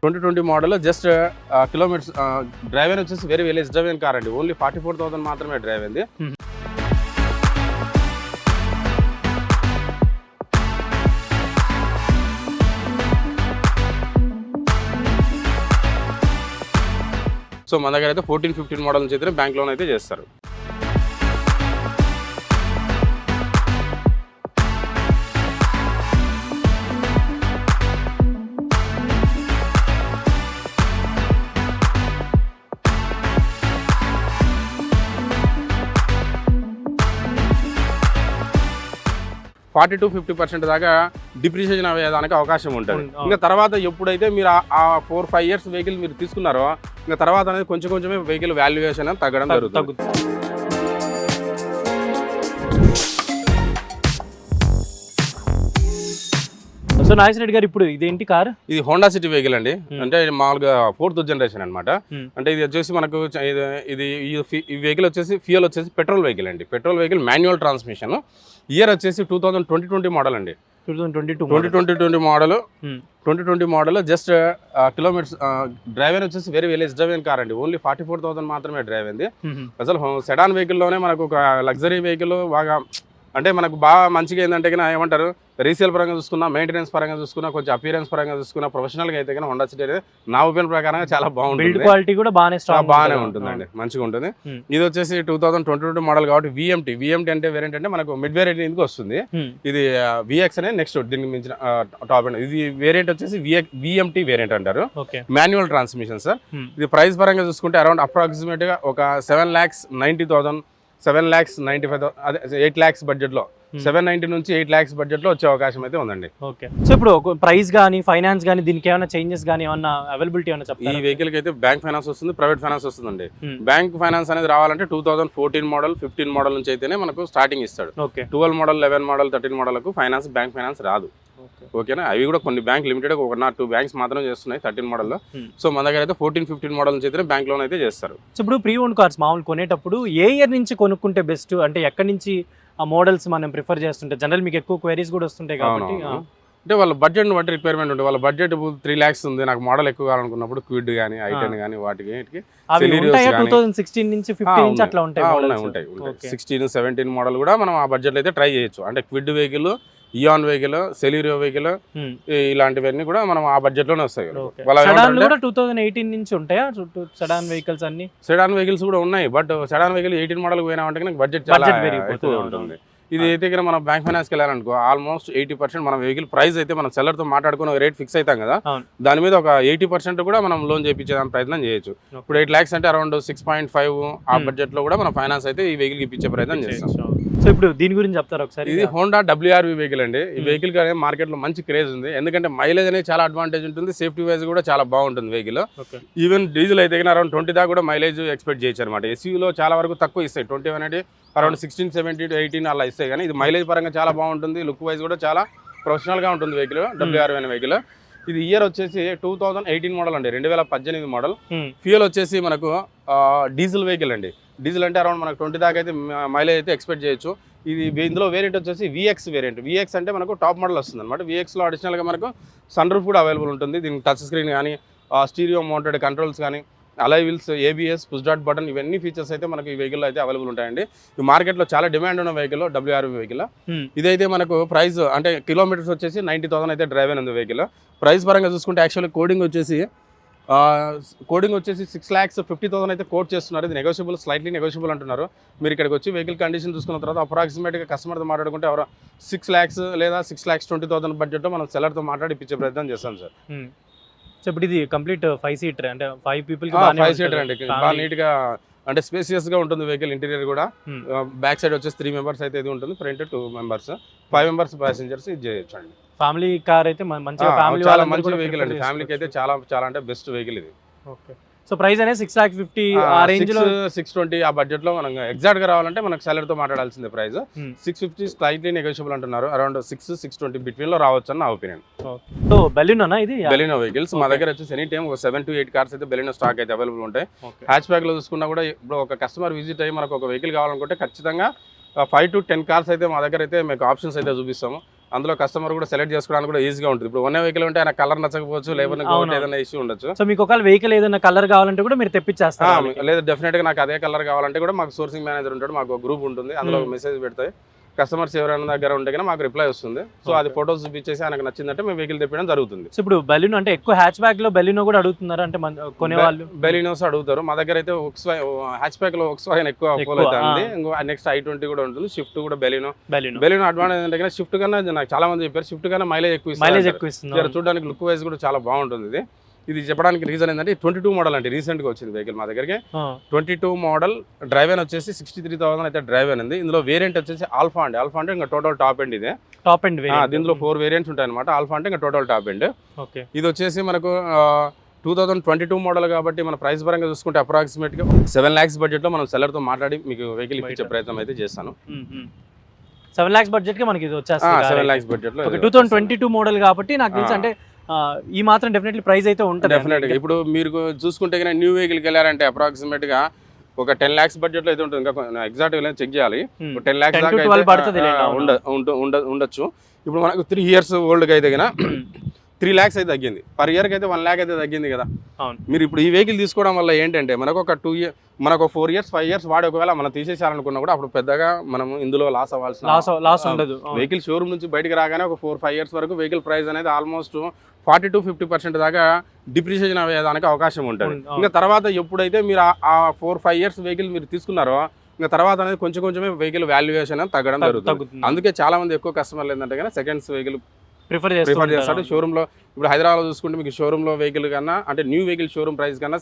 2020 model just kilometres drive అయిన వచ్చేసి very less drive అయిన కార్ అండి. ఓన్లీ 44,000 మాత్రమే డ్రైవ్ అయింది. సో మన దగ్గర అయితే 14-15 మోడల్ నుంచి అయితే బ్యాంక్ లోన్ అయితే చేస్తారు. ఫార్టీ టు 50% దాకా డిప్రిషియేషన్ అయ్యేదానికి అవకాశం ఉంటుంది. ఇంకా తర్వాత ఎప్పుడైతే మీరు ఆ 4-5 ఇయర్స్ వెహికల్ మీరు తీసుకున్నారో ఇంకా తర్వాత అనేది కొంచెం కొంచెమే వెహికల్ వాల్యుయేషన్ తగ్గడం జరుగుతుంది. సో నాగేశ్వర రెడ్డి గారు, ఇప్పుడు ఇదేంటి కార్? ఇది హోండా సిటీ వెహికల్ అండి. అంటే మామూలుగా 4th జనరేషన్ అనమాట. అంటే ఇది వచ్చేసి మనకు ఇది ఈ వెహికల్ వచ్చేసి ఫ్యూయల్ వచ్చేసి పెట్రోల్ వెహికల్ అండి. Petrol vehicle manual transmission. Year వచ్చేసి 2020 మోడల్ అండి. 2020 model. 2020 model just kilometres drive అయిన వచ్చేసి వెరీ లెస్ డ్రైవ్ అయిన కార్ అండి. ఓన్లీ 44,000 మాత్రమే డ్రైవ్ అయింది. అసలు సెడాన్ వెహికల్లోనే మనకు ఒక లగ్జరీ వెహికల్ బాగా అంటే మనకు బాగా మంచిగా ఏంటంటే కన్నా ఏమంటారు, రీసేల్ పరంగా చూసుకున్నా, మెయింటెనెన్స్ పరంగా చూసుకున్నా, కొంచెం అపియరెన్స్ పరంగా చూసుకున్నా, ప్రొఫెషనల్గా అయితే కానీ హోండా సిటీ అనేది నా ఒపీనియన్ ప్రకారంగా చాలా బాగుంటుంది. క్వాలిటీ కూడా బాగానే ఉంటుందండి, మంచిగా ఉంటుంది. ఇది వచ్చేసి 2022 మోడల్ కాబట్టి విఎంటీ అంటే వేరియంట్ అంటే మనకు మిడ్ వేరియంట్ ఎందుకు వస్తుంది. ఇది విఎక్స్ అనే నెక్స్ట్ దీనికి మించిన టాప్ అండ్ ఇది వేరియంట్ వచ్చేసి విఎంటీ వేరియంట్ అంటారు. Manual transmission sir. ఇది ప్రైస్ పరంగా చూసుకుంటే అరౌండ్ అప్రాక్సిమేట్ గా ఒక 7,90,000 7,95,000 అదే 8 lakhs బడ్జెట్లో 790 నుంచి 8 lakhs బడ్జెట్లో వచ్చే అవకాశం అయితే ఉందండి. ఓకే. సో ఇప్పుడు ప్రైస్ కానీ ఫైనాన్స్ కానీ దీనికి ఏమైనా చేంజెస్ కానీ ఏమన్నా అవైలబిలిటీ ఏమైనా చెప్తారా? ఈ వెహికల్ కి అయితే బ్యాంక్ ఫైనాన్స్ వస్తుంది, ప్రైవేట్ ఫైనాన్స్ వస్తుందండి. బ్యాంక్ ఫైనాన్స్ అనేది రావాలంటే 2014 మోడల్ 15 మోడల్ నుంచి అయితేనే మనకు స్టార్టింగ్ ఇస్తాడు. 12 మోడల్ 11 మోడల్ 13 మోడల్కు ఫైనాన్స్ బ్యాంక్ ఫైనాన్స్ రాదు. ఓకేనా, అవి కూడా కొన్ని బ్యాంక్ లిమిటెడ్ 1 or 2 బ్యాంక్స్ మాత్రమే చేస్తున్నాయి 13 మోడల్లో. సో మన దగ్గర అయితే 14-15 మోడల్ నుంచి అయితే బ్యాంక్ లోన్ అయితే చేస్తారు. సో ఇప్పుడు ప్రీ ఓన్ కార్స్ మామూలు కొనేటప్పుడు ఏ ఇయర్ నుంచి కొనుక్కుంటే బెస్ట్, అంటే ఎక్కడి నుంచి ఆ మోడల్స్ మనం ప్రిఫర్ చేస్తుంటే జనరల్ మీకు ఎక్కువ క్వైరీస్ కూడా వస్తుంటాయి కాబట్టి అంటే వాళ్ళ బడ్జెట్ బట్టి రిక్వైర్మెంట్ ఉంటుంది. వాళ్ళ బడ్జెట్ 3 lakhs ఉంది, నాకు మోడల్ ఎక్కువ కావాలనుకున్నప్పుడు క్విడ్ కానీ i10 కానీ వాటికి 2016 నుంచి 15 నుంచి అట్లా ఉంటాయి. 16-17 మోడల్ కూడా మనం ఆ బడ్జెట్ అయితే ట్రై చేయొచ్చు. అంటే Kwid vehicle, Eon vehicle, Celerio vehicle ఇలాంటివన్నీ కూడా మనం ఆ బడ్జెట్ లోనే వస్తాయి. 2018 నుంచి ఉంటాయా సెడాన్ వెహికల్స్ అన్ని? సెడాన్ వెహికల్స్ కూడా ఉన్నాయి, బట్ సెడాన్ వెహికల్ 18 మోడల్ పోయినా అంటే బడ్జెట్ చాలా ఎక్కువ ఉంటుంది. ఇది అయితే కనుక మనం బ్యాంక్ ఫైనాన్స్కి వెళ్ళాలనుకో ఆల్మోస్ట్ 80% మనం వెహికల్ ప్రైస్ అయితే మనం సెల్లర్తో మాట్లాడుకుని రేట్ ఫిక్స్ అవుతాం కదా, దాని మీద ఒక 80% కూడా మనం లోన్ చేయించేదానికి ప్రయత్నం చేయొచ్చు. ఇప్పుడు 8 lakhs అంటే అరౌండ్ 6.5 ఆ బడ్జెట్ లో కూడా మనం ఫైనాన్స్ అయితే ఈ వెహికల్ ఇప్పించే ప్రయత్నం చేస్తాం. సో ఇప్పుడు దీని గురించి చెప్తారు ఒకసారి. ఇది హోండా WRV వెహికల్ అండి. ఈ వెహికల్ కి మార్కెట్ లో మంచి క్రేజ్ ఉంది, ఎందుకంటే మైలేజ్ అనేది చాలా అడ్వాంటేజ్ ఉంటుంది, సేఫ్టీ వైజ్ కూడా చాలా బాగుంటుంది వెహికల్. ఈవెన్ డీజిల్ అయితే అరౌండ్ 20 దాకా కూడా మైలేజ్ ఎక్స్పెక్ట్ చేయొచ్చు అనమాట. ఎస్యూలో చాలా వరకు తక్కువ ఇస్తాయి, 20 అనేది అరౌండ్ 16, 17 to 18 అలా ఇస్తాయి. కానీ ఇది మైలేజ్ పరంగా చాలా బాగుంటుంది, లుక్ వైజ్ కూడా చాలా ప్రొఫెషనల్ గా ఉంటుంది వెహికల్. WRV అనే వెహికల్. ఇది ఇయర్ వచ్చేసి 2018 మోడల్ అండి, 2018 మోడల్. ఫ్యూయల్ వచ్చేసి మనకు డీజిల్ వెహికల్ అండి. డీజిల్ అంటే అరౌండ్ మనకు 20 దాకా అయితే మైలేజ్ అయితే ఎక్స్పెక్ట్ చేయొచ్చు. ఇది ఇందులో వేరియంట్ వచ్చేసి విఎక్స్ వేరియంట్. విఎక్స్ అంటే మనకు టాప్ మోడల్ వస్తుంది అనమాట. విఎక్స్లో అడిషనల్గా మనకు సన్ రూఫ్ కూడా అవైలబుల్ ఉంటుంది. దీనికి టచ్ స్క్రీన్ కానీ, స్టీరియో మౌంటెడ్ కంట్రోల్స్ కానీ, అలై wheels, ABS, push dot button, ఇవన్నీ ఫీచర్స్ అయితే మనకి ఈ వెహికల్ అయితే అవైలబుల్ ఉంటాయండి. ఈ మార్కెట్లో చాలా డిమాండ్ ఉన్న వెహికల్ WRV వెహికల్. ఇదైతే మనకు ప్రైస్ అంటే కిలోమీటర్స్ వచ్చేసి 90,000 అయితే డ్రైవ్ అయిన వెహికల్. ప్రైస్ పరంగా చూసుకుంటే యాక్చువల్లీ కోడింగ్ వచ్చేసి 6,50,000 అయితే కోట్ చేస్తున్నారు. ఇది నెగోషియబుల్, స్లైట్లీ నెగోషియబుల్ అంటున్నారు. మీరు ఇక్కడికి వచ్చి వెహికల్ కండిషన్ చూసుకున్న తర్వాత అప్రాక్సిమేట్గా కస్టమర్తో మాట్లాడుకుంటే 6 lakhs లేదా 6,20,000 బడ్జెట్లో మనం సెల్లర్తో మాట్లాడి ఇప్పించే ప్రయత్నం చేస్తాం సార్. సో ఇప్పుడు ఇది కంప్లీట్ 5 seater అంటే 5 people 5 seater అండి. బాగా నీట్గా అంటే స్పేసియస్ గా ఉంటుంది వెహికల్. ఇంటీరియర్ కూడా బ్యాక్ సైడ్ వచ్చేసి 3 members అయితే ఇది ఉంటుంది, ఫ్రంట్ 2 members, 5 members ప్యాసింజర్స్ ఇది చేయొచ్చు అండి. ఫ్యామిలీ కార్ అయితే మంచిగా చాలా మంచి వెహికల్ అండి. ఫ్యామిలీకి అయితే చాలా చాలా అంటే బెస్ట్ వెహికల్ ఇది. ఓకే. సో ప్రైస్ అనేది 6,50,000 ఆ రేంజ్ లో, 620 ఆ బడ్జెట్ లో మనం ఎగ్జాక్ట్ గా రావాలంటే మనకు సెల్లర్ తో మాట్లాడాల్సిందే. ప్రైస్ 650 స్లైట్లీ నెగోషియబుల్ అంటున్నారు. అరౌండ్ 6-620 బిట్వీన్ లో రావచ్చు అని నా ఒపీనియన్. సో బెలినోనా ఇది? బెలినో వెహికల్స్ మా దగ్గర వచ్చేసి ఎనీ టైం 7 to 8 కార్స్ అయితే బెలినో స్టాక్ అయితే అవైలబుల్ ఉంటాయి. హ్యాచ్ బ్యాక్ లో చూసుకున్నా కూడా ఇప్పుడు ఒక కస్టమర్ విజిట్ అయ్యి మనకు ఒక వెహికల్ కావాలనుకుంటే ఖచ్చితంగా 5 to 10 కార్స్ అయితే మా దగ్గర అయితే మీకు ఆప్షన్స్ అయితే చూపిస్తాము. అందులో కస్టమర్ కూడా సెలెక్ట్ చేసుకోవడానికి కూడా ఈజీగా ఉంటుంది. ఇప్పుడు ఉన్న వెహికల్ ఉంటే ఆయన కలర్ నచ్చకపోవచ్చు, లేకపోతే ఏదైనా ఇష్యూ ఉండొచ్చు. సో మీకు ఒకవేళ వెహికల్ ఏదైనా కలర్ కావాలంటే కూడా మీరు తెప్పించేస్తారు. లేదు డెఫినెట్ గా నాకు అదే కలర్ కావాలంటే కూడా మాకు సోర్సింగ్ మేనేజర్ ఉంటాడు, మాకు గ్రూప్ ఉంటుంది, అందులో మెసేజ్ పెడతాయి. కస్టమర్స్ ఎవరైనా దగ్గర ఉంటే కానీ మాకు రిప్లై వస్తుంది. సో అది ఫోటోస్ చూపించేసి ఆయనకు నచ్చిందంటే మేము వెహికల్ తెప్పడం జరుగుతుంది. సో ఇప్పుడు బెలినో అంటే ఎక్కువ హ్యాచ్ బ్యాక్ లో బెలినో కూడా అడుగుతున్నారు అంటే కొనేవాళ్ళు బెలినోస్ అడుగుతారు. మా దగ్గర అయితే హ్యాచ్ బ్యాక్ లో Volkswagen ఎక్కువ ఫాలో అవుతుంది. ఇంకో నెక్స్ట్ i20 కూడా ఉంటుంది, షిఫ్ట్ కూడా బెలినో అడ్వాంటేజ్ అంటే షిఫ్ట్ కన్నా నాకు చాలా మంది చెప్పారు షిఫ్ట్ కన్నా మైలేజ్ ఎక్కువ ఇస్తుంది, చూడడానికి లుక్ వైజ్ కూడా చాలా బాగుంటుంది. ఇది చెప్పడానికి రీజన్ ఏంటంటే 22 మోడల్ అంటే రీసెంట్ గా వచ్చింది వెహికల్ మా దగ్గరికి. 22 మోడల్ డ్రైవెన్ వచ్చేసి 63,000 అయితే డ్రైవెన్ ఉంది. ఇందులో వేరియంట్ వచ్చేసి ఆల్ఫా అంటే ఇంకా టోటల్ టాప్ ఎండ్ ఇది. దీనిలో 4 వేరియంట్స్ ఉంటాయి అనమాట. ఆల్ఫా అంటే ఇంకా టోటల్ టాప్ ఎండ్. ఇది వచ్చేసి మనకు 2022 మోడల్ కాబట్టి మన ప్రైస్ పరంగా చూసుకుంటే అప్రాక్సిమేట్ గా 7 lakhs బడ్జెట్ లో మనం సెల్లర్ తో మాట్లాడి మీకు వెహికల్ ఇచ్చే ప్రయత్నం అయితే చేస్తాను. 7 lakhs బడ్జెట్ కి మనకి ఇది వచ్చేస్తుంది. 7 lakhs బడ్జెట్ లో 2022 మోడల్ కాబట్టి నాకు తెలిసి అంటే ఈ మాత్రం డెఫినెట్లీ ప్రైస్ అయితే ఉంటుంది. డెఫినెట్గా ఇప్పుడు మీరు చూసుకుంటే కానీ న్యూ వెహికల్కి వెళ్ళారంటే అప్రాక్సిమేట్ గా ఒక 10 lakhs బడ్జెట్ లో అయితే ఉంటుంది. ఇంకా ఎగ్జాక్ట్ గా చెక్ చేయాలి. 10 lakhs దాకా ఉండొచ్చు. ఇప్పుడు మనకు 3 years ఓల్డ్ గా అయితే కన్నా 3 lakhs అయితే తగ్గింది. పర్ ఇయర్ కి అయితే 1 lakh అయితే తగ్గింది కదా. మీరు ఇప్పుడు ఈ వెహికల్ తీసుకోవడం వల్ల ఏంటంటే మనకు ఒక 4 years 5 years వాడి ఒకవేళ మనం తీసేసాలనుకున్నా కూడా అప్పుడు పెద్దగా మనం ఇందులో లాస్ లాస్ ఉండదు. వెహికల్ షోరూమ్ నుంచి బయటకు రాగానే ఒక 4-5 years వరకు వెహికల్ ప్రైస్ అనేది ఆల్మోస్ట్ 40-50% దాకా డిప్రిషియేషన్ అయ్యేదానికి అవకాశం ఉంటుంది. ఇంకా తర్వాత ఎప్పుడైతే మీరు ఆ 4-5 years వెహికల్ మీరు తీసుకున్నారో ఇంకా తర్వాత అనేది కొంచెమే వెహికల్ వాల్యుయేషన్ తగ్గడం జరుగుతుంది. అందుకే చాలా మంది ఎక్కువ కస్టమర్లు ఏంటంటే కానీ సెకండ్స్ వెహికల్ ప్రిఫర్ చేస్తారు. షోరూమ్ లో ఇప్పుడు హైదరాబాద్ లో చూసుకుంటే మీకు షోరూమ్ లో వెహికల్ కన్నా అంటే న్యూ వెహికల్ షోరూమ్ ప్రైస్ కన్నా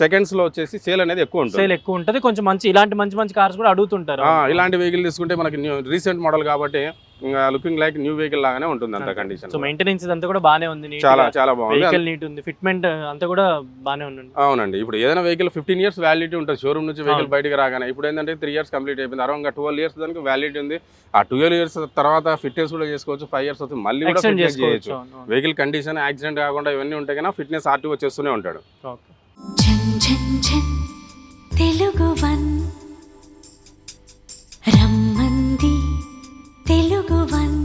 సెకండ్స్ లో వచ్చేసి సేల్ అనేది ఎక్కువ ఉంటుంది. కొంచెం ఇలాంటి మంచి కార్స్ కూడా అడుగుతుంటారు. ఇలాంటి వెహికల్ తీసుకుంటే మనకి రీసెంట్ మోడల్ కాబట్టి లుకింగ్ లైక్ న్యూ వెహికల్ లాగానే ఉంటుంది అంత కండిషన్. సో మెయింటెనెన్స్ అంతా కూడా బాగానే ఉంది, చాలా బాగుంది. వెహికల్ నీట్ ఉంది, ఫిట్మెంట్ అంతా కూడా బాగానే ఉంది. అవునండి. ఇప్పుడు ఏదైనా వెహికల్ 15 years వ్యాలిడిటీ ఉంటుంది షోరూమ్ నుంచి వెహికల్ బయటకు రాగానే. ఇప్పుడు ఏంటంటే 3 years కంప్లీట్ అయిపోయింది, అరౌండ్ 12 years దానికి వ్యాలిడిటీ ఉంది. ఆ 12 years తర్వాత ఫిట్నెస్ కూడా చేసుకోవచ్చు. 5 years అవుతుంది మళ్ళీ కూడా ఫిట్నెస్ చేయొచ్చు. వెహికల్ కండిషన్ యాక్సిడెంట్ కాకుండా ఇవన్నీ ఉంటాయి కదా, ఫిట్నెస్ ఆర్టీఓ చేస్తూనే ఉంటాడు. రమ్మంది తెలుగు వన్.